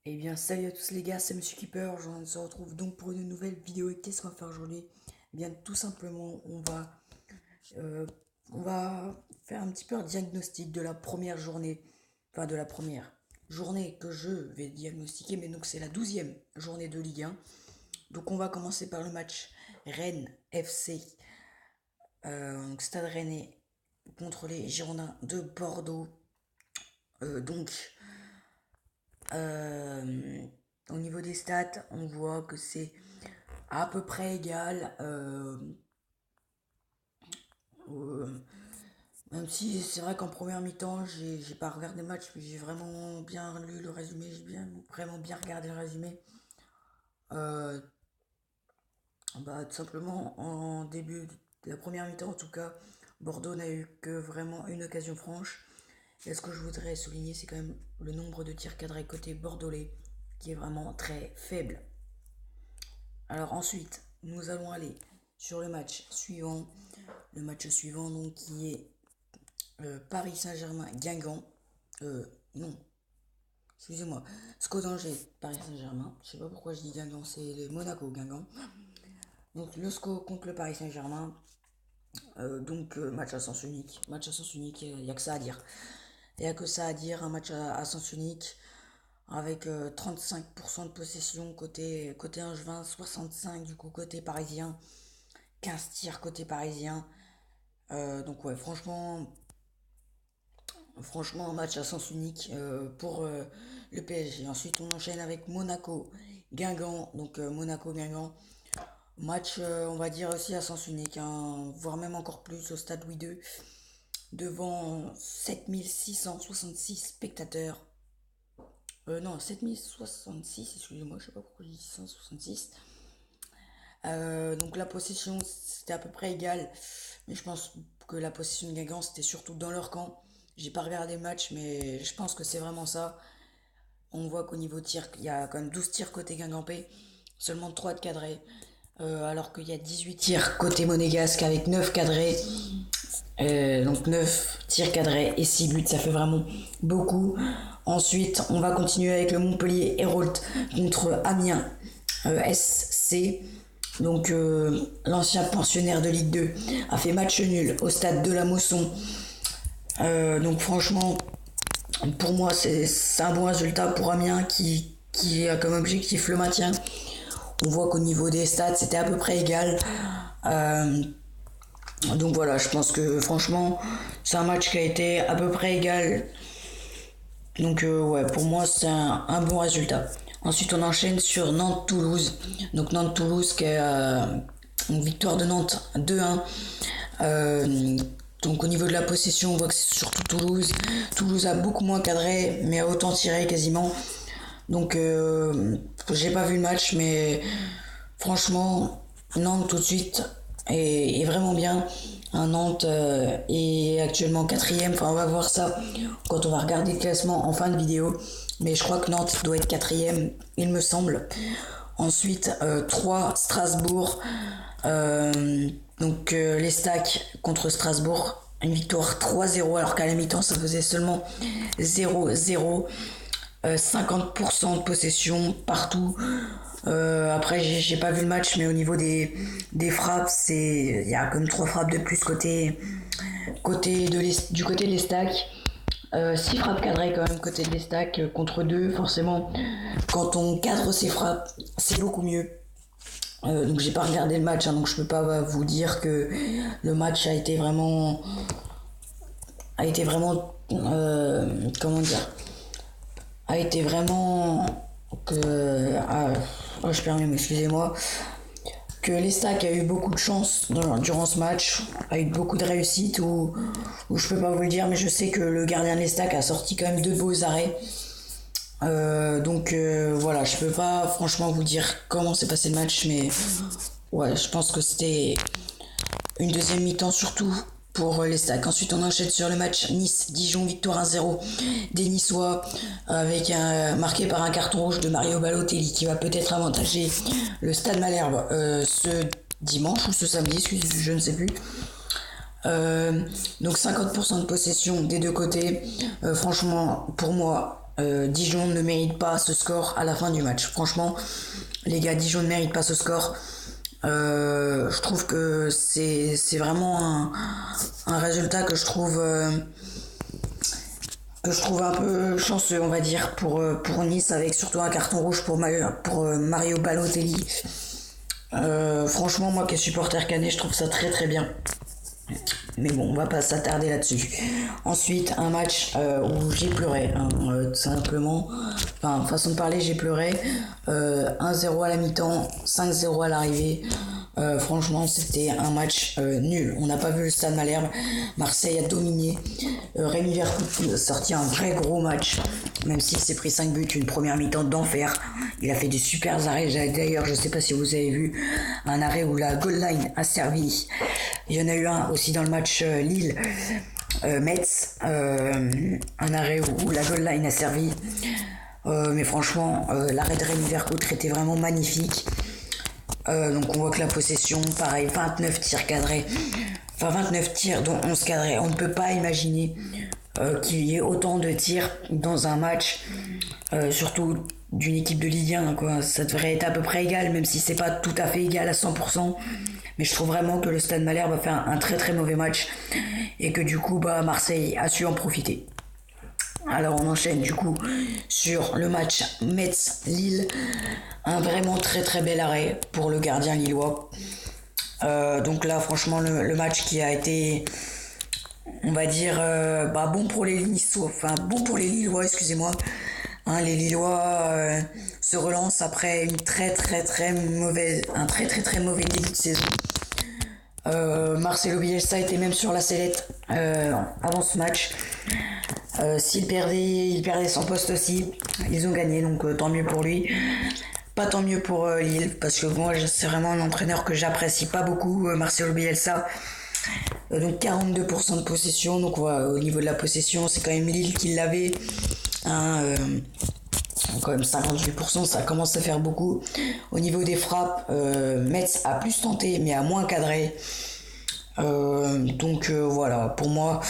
Eh bien, salut à tous les gars, c'est Monsieur Keeper. On se retrouve donc pour une nouvelle vidéo. Et qu'est-ce qu'on va faire aujourd'hui? Eh bien, tout simplement, euh, on va faire un petit peu un diagnostic de la première journée, enfin de la première journée que je vais diagnostiquer, mais donc c'est la 12e journée de Ligue 1. Donc, on va commencer par le match Rennes FC, donc Stade Rennais contre les Girondins de Bordeaux. Donc, Euh, au niveau des stats, on voit que c'est à peu près égal. Euh, Même si c'est vrai qu'en première mi-temps, j'ai pas regardé le match, mais j'ai vraiment bien lu le résumé, vraiment bien regardé le résumé. Euh, Tout simplement, en début de la première mi-temps, en tout cas, Bordeaux n'a eu que vraiment une occasion franche. Et ce que je voudrais souligner, c'est quand même le nombre de tirs cadrés côté bordelais, qui est vraiment très faible. Alors ensuite, nous allons aller sur le match suivant. Le match suivant, donc, qui est Paris Saint-Germain-Guingamp. Non, excusez-moi. SCO d'Angers, Paris Saint-Germain. Je sais pas pourquoi je dis Guingamp, c'est le Monaco-Guingamp. Donc le SCO contre le Paris Saint-Germain. Match à sens unique. Match à sens unique, il n'y a que ça à dire. Il n'y a que ça à dire, un match à sens unique. Avec 35% de possession côté Angevin, 65 du coup côté parisien, 15 tirs côté parisien. Donc ouais, franchement, un match à sens unique pour le PSG. Ensuite, on enchaîne avec Monaco-Guingamp. Donc Monaco-Guingamp, match, on va dire aussi à sens unique, hein, voire même encore plus au stade Louis II, devant 7666 spectateurs. Non, 7066, excusez-moi, je sais pas pourquoi je dis 666. Donc la possession, c'était à peu près égal. Mais je pense que la possession de Guingamp, c'était surtout dans leur camp. J'ai pas regardé le match, mais je pense que c'est vraiment ça. On voit qu'au niveau tir, il y a quand même 12 tirs côté Guingampais, seulement 3 de cadrés. Alors qu'il y a 18 tirs côté monégasque avec 9 cadrés. Donc 9 tirs cadrés et 6 buts, ça fait vraiment beaucoup. Ensuite, on va continuer avec le Montpellier Hérault contre Amiens SC. Donc l'ancien pensionnaire de Ligue 2 a fait match nul au stade de la Mosson. Donc franchement, pour moi, c'est un bon résultat pour Amiens qui a comme objectif le maintien. On voit qu'au niveau des stats, c'était à peu près égal. Euh, donc voilà, je pense que franchement, c'est un match qui a été à peu près égal. Donc ouais, pour moi, c'est un bon résultat. Ensuite, on enchaîne sur Nantes-Toulouse. Donc Nantes-Toulouse qui est une victoire de Nantes 2-1. Donc au niveau de la possession, on voit que c'est surtout Toulouse. Toulouse a beaucoup moins cadré, mais a autant tiré quasiment. Donc j'ai pas vu le match, mais franchement, Nantes tout de suite est vraiment bien. Nantes est actuellement quatrième. Enfin, on va voir ça quand on va regarder le classement en fin de vidéo. Mais je crois que Nantes doit être quatrième, il me semble. Ensuite, 3 Strasbourg. Les Stacks contre Strasbourg. Une victoire 3-0 alors qu'à la mi-temps ça faisait seulement 0-0. 50% de possession partout. Après, j'ai pas vu le match, mais au niveau des frappes, il y a comme 3 frappes de plus du côté de l'Estac. 6 frappes cadrées quand même côté de l'Estac contre 2. Forcément, quand on cadre ses frappes, c'est beaucoup mieux. Donc j'ai pas regardé le match, hein, donc je peux pas vous dire que le match comment dire, a été vraiment je perds même, excusez-moi, que l'Estac a eu beaucoup de chance durant ce match, a eu beaucoup de réussite, ou je peux pas vous le dire, mais je sais que le gardien de l'Estac a sorti quand même 2 beaux arrêts. Voilà, je peux pas franchement vous dire comment s'est passé le match, mais ouais, je pense que c'était une deuxième mi-temps surtout pour les Stacks. Ensuite, on enchaîne sur le match Nice-Dijon, victoire 1-0 des Niçois, avec marqué par un carton rouge de Mario Balotelli qui va peut-être avantager le Stade Malherbe ce dimanche ou ce samedi, je ne sais plus. Donc 50% de possession des deux côtés. Franchement, pour moi, Dijon ne mérite pas ce score à la fin du match. Franchement, les gars, Dijon ne mérite pas ce score. Je trouve que c'est vraiment un résultat que je trouve un peu chanceux, on va dire, pour Nice, avec surtout un carton rouge pour Mario Balotelli. Franchement, moi qui suis supporter canet, je trouve ça très très bien. Mais bon, on va pas s'attarder là-dessus. Ensuite, un match où j'ai pleuré, hein, tout simplement. Enfin, façon de parler, j'ai pleuré. 1-0 à la mi-temps, 5-0 à l'arrivée. Franchement, c'était un match nul. On n'a pas vu le Stade Malherbe. Marseille a dominé. Rémi Vercoute a sorti un vrai gros match. Même s'il s'est pris 5 buts, une première mi-temps d'enfer. Il a fait des super arrêts. D'ailleurs, je sais pas si vous avez vu un arrêt où la goal line a servi. Il y en a eu un aussi dans le match Lille. Metz, un arrêt où la goal line a servi. Mais franchement, l'arrêt de Rémi Vercoute était vraiment magnifique. Donc on voit que la possession, pareil, 29 tirs cadrés. Enfin 29 tirs dont 11 cadrés. On ne peut pas imaginer qu'il y ait autant de tirs dans un match, surtout d'une équipe de Ligue 1, quoi. Ça devrait être à peu près égal, même si c'est pas tout à fait égal à 100%. Mais je trouve vraiment que le Stade Malherbe a fait un très très mauvais match et que du coup Marseille a su en profiter. Alors on enchaîne du coup sur le match Metz-Lille. Un vraiment très très bel arrêt pour le gardien lillois. Donc là franchement le match qui a été, on va dire, bon pour les Niçois, enfin bon pour les Lillois, excusez-moi. Hein, les Lillois se relancent après un très très mauvais début de saison. Marcelo Bielsa était même sur la sellette avant ce match. S'il perdait, il perdait son poste aussi. Ils ont gagné, donc tant mieux pour lui. Pas tant mieux pour Lille, parce que moi c'est vraiment un entraîneur que j'apprécie pas beaucoup, Marcelo Bielsa. Donc 42% de possession, donc voilà, au niveau de la possession, c'est quand même Lille qui l'avait. Hein, quand même 58%, ça commence à faire beaucoup. Au niveau des frappes, Metz a plus tenté, mais a moins cadré. Donc voilà, pour moi,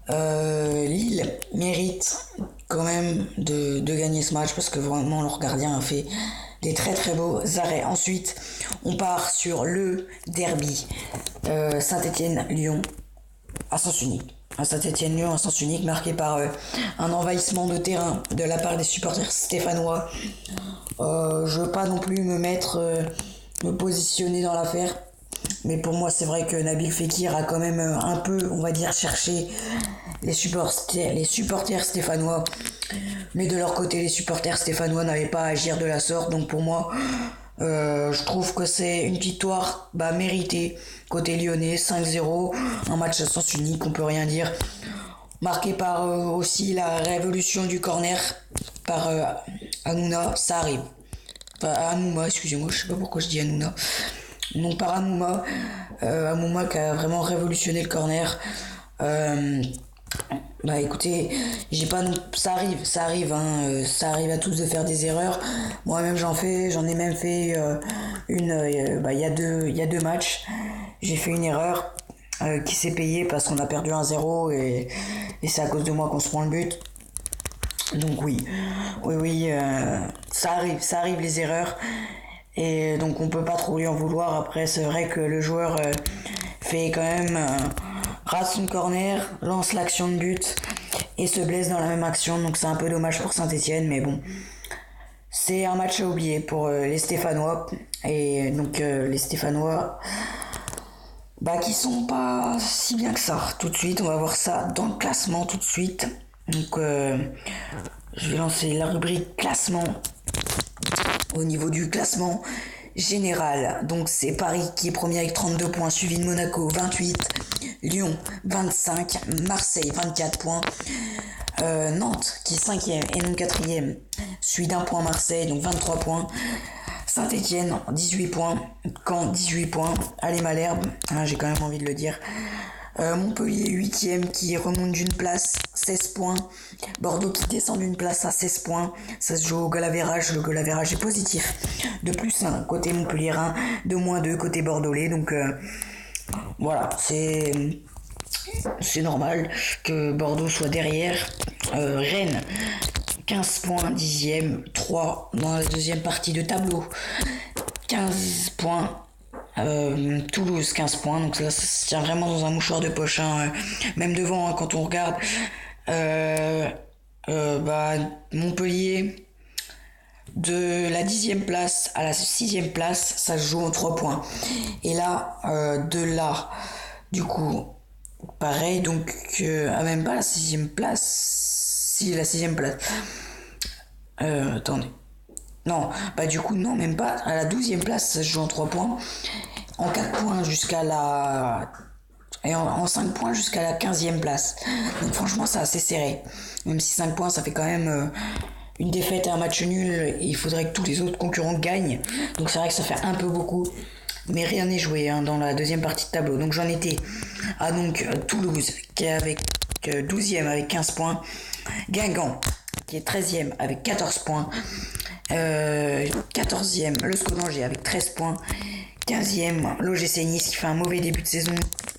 Lille mérite quand même de gagner ce match parce que vraiment leur gardien a fait des très très beaux arrêts. Ensuite, on part sur le derby Saint-Étienne-Lyon à sens unique. Un Saint-Étienne-Lyon à sens unique marqué par un envahissement de terrain de la part des supporters stéphanois. Je veux pas non plus me positionner dans l'affaire. Mais pour moi, c'est vrai que Nabil Fekir a quand même un peu, on va dire, cherché les supporters stéphanois. Mais de leur côté, les supporters stéphanois n'avaient pas à agir de la sorte. Donc pour moi, je trouve que c'est une victoire méritée. Côté lyonnais, 5-0. Un match à sens unique, on peut rien dire. Marqué par aussi la révolution du corner par Hanouna, ça arrive. Enfin, Hanouma, excusez-moi, je sais pas pourquoi je dis Hanouna. Non, par Hanouma. Hanouma qui a vraiment révolutionné le corner. Écoutez, ça arrive, hein, ça arrive à tous de faire des erreurs. Moi-même j'en ai même fait une, il y a deux matchs. J'ai fait une erreur qui s'est payée parce qu'on a perdu 1-0 et c'est à cause de moi qu'on se prend le but. Donc oui, ça arrive les erreurs. Et donc on peut pas trop lui en vouloir. Après c'est vrai que le joueur fait quand même rate son corner, lance l'action de but et se blesse dans la même action. Donc c'est un peu dommage pour Saint-Étienne, mais bon. C'est un match à oublier pour les Stéphanois. Et donc les Stéphanois qui sont pas si bien que ça. Tout de suite, on va voir ça dans le classement tout de suite. Donc je vais lancer la rubrique classement. Au niveau du classement général, donc c'est Paris qui est premier avec 32 points, suivi de Monaco 28, Lyon 25, Marseille 24 points, Nantes qui est 5e et non 4e, suit d'un point Marseille, donc 23 points, Saint-Étienne 18 points, Caen 18 points, allez Malherbe, j'ai quand même envie de le dire. Montpellier 8e qui remonte d'une place, 16 points. Bordeaux qui descend d'une place à 16 points. Ça se joue au goal average. Le goal average est positif. De plus 1 côté Montpellierin, de moins 2 côté Bordelais. Donc voilà, c'est normal que Bordeaux soit derrière. Rennes 15 points, 10e, 3 dans la deuxième partie de tableau, 15 points. Toulouse 15 points, donc ça se tient vraiment dans un mouchoir de poche, hein. Même devant, hein, quand on regarde Montpellier de la 10e place à la 6e place, ça se joue en 3 points. Et là, de là, du coup, pareil, donc même pas la 6e place, si la 6e place. Attendez. Non, du coup, non, même pas. À la 12e place, ça se joue en 3 points. En 4 points jusqu'à la... Et en 5 points jusqu'à la 15e place. Donc franchement, c'est assez serré. Même si 5 points, ça fait quand même une défaite et un match nul. Et il faudrait que tous les autres concurrents gagnent. Donc c'est vrai que ça fait un peu beaucoup. Mais rien n'est joué, hein, dans la deuxième partie de tableau. Donc j'en étais à Toulouse, qui est avec 12e avec 15 points. Guingamp, qui est 13e avec 14 points. 14e, le SCO d'Angers avec 13 points. 15e, l'OGC Nice qui fait un mauvais début de saison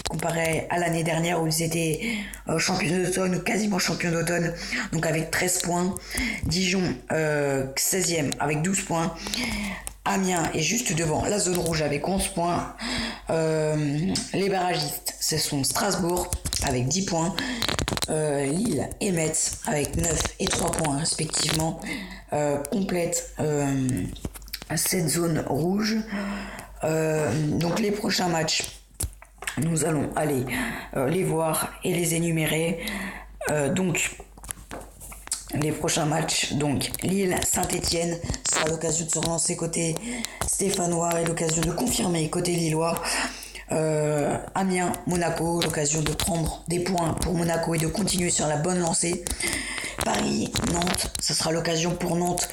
comparé à l'année dernière où ils étaient champions d'automne ou quasiment champions d'automne, donc avec 13 points. Dijon 16e avec 12 points. Amiens est juste devant la zone rouge avec 11 points. Les barragistes, ce sont Strasbourg avec 10 points. Lille et Metz avec 9 et 3 points respectivement complètent cette zone rouge. Donc les prochains matchs, nous allons aller les voir et les énumérer. Donc les prochains matchs, donc Lille, Saint-Étienne, sera l'occasion de se relancer côté stéphanois et l'occasion de confirmer côté lillois. Amiens, Monaco, l'occasion de prendre des points pour Monaco et de continuer sur la bonne lancée. Paris, Nantes, ce sera l'occasion pour Nantes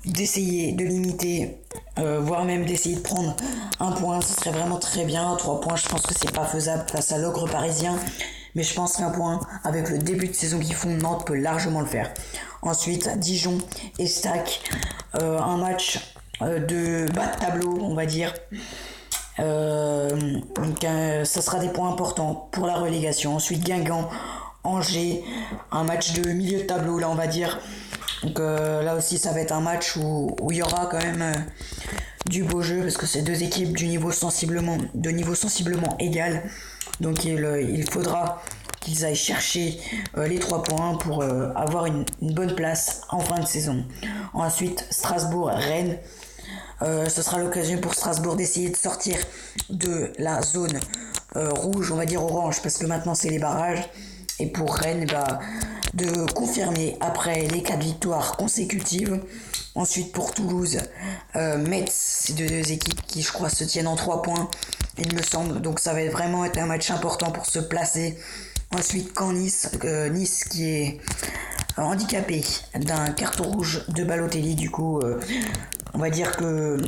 d'essayer de limiter, voire même d'essayer de prendre un point. Ce serait vraiment très bien. 3 points, je pense que c'est pas faisable face à l'ogre parisien, mais je pense qu'un point avec le début de saison qu'ils font, Nantes peut largement le faire. Ensuite, Dijon et Stack, un match de bas de tableau, on va dire. Donc ça sera des points importants pour la relégation. Ensuite, Guingamp, Angers, un match de milieu de tableau, là on va dire. Donc là aussi ça va être un match où il y aura quand même du beau jeu, parce que c'est deux équipes de niveau sensiblement égal. Donc il faudra qu'ils aillent chercher les 3 points pour avoir une bonne place en fin de saison. Ensuite, Strasbourg-Rennes. Ce sera l'occasion pour Strasbourg d'essayer de sortir de la zone rouge, on va dire orange, parce que maintenant c'est les barrages. Et pour Rennes, de confirmer après les 4 victoires consécutives. Ensuite pour Toulouse, Metz, c'est deux équipes qui je crois se tiennent en 3 points, il me semble. Donc ça va vraiment être un match important pour se placer. Ensuite Nice, Nice qui est handicapé d'un carton rouge de Balotelli. Du coup, on va dire que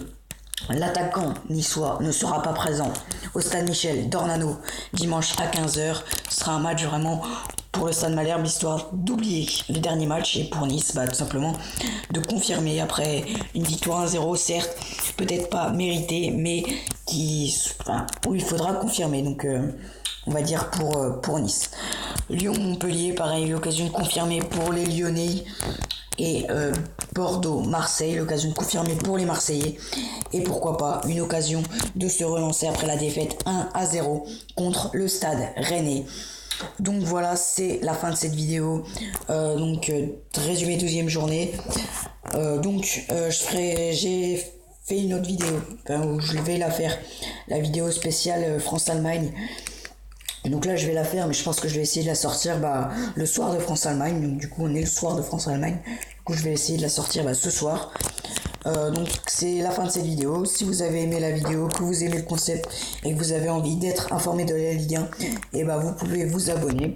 l'attaquant niçois ne sera pas présent au stade Michel Dornano dimanche à 15h. Ce sera un match vraiment pour le stade Malherbe, histoire d'oublier les derniers matchs, et pour Nice, tout simplement de confirmer après une victoire 1-0, certes, peut-être pas méritée, mais où il faudra confirmer. Donc on va dire pour Nice. Lyon-Montpellier, pareil, l'occasion de confirmer pour les Lyonnais. Et Bordeaux-Marseille, l'occasion de confirmer pour les Marseillais. Et pourquoi pas une occasion de se relancer après la défaite 1-0 contre le stade Rennais. Donc voilà, c'est la fin de cette vidéo. Résumé 12e journée. J'ai fait une autre vidéo, où je vais la faire, la vidéo spéciale France-Allemagne. Donc là je vais la faire, mais je pense que je vais essayer de la sortir le soir de France-Allemagne. Donc du coup on est le soir de France-Allemagne. Du coup je vais essayer de la sortir ce soir. Donc c'est la fin de cette vidéo. Si vous avez aimé la vidéo, que vous aimez le concept et que vous avez envie d'être informé de la Ligue 1, vous pouvez vous abonner.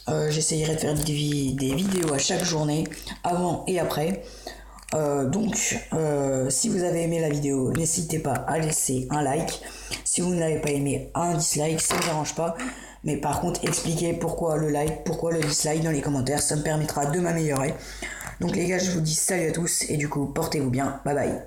J'essayerai de faire des vidéos à chaque journée, avant et après. Si vous avez aimé la vidéo, n'hésitez pas à laisser un like. Si vous ne l'avez pas aimé, un dislike, ça ne me dérange pas. Mais par contre, expliquez pourquoi le like, pourquoi le dislike dans les commentaires, ça me permettra de m'améliorer. Donc les gars, je vous dis salut à tous et du coup, portez-vous bien, bye bye.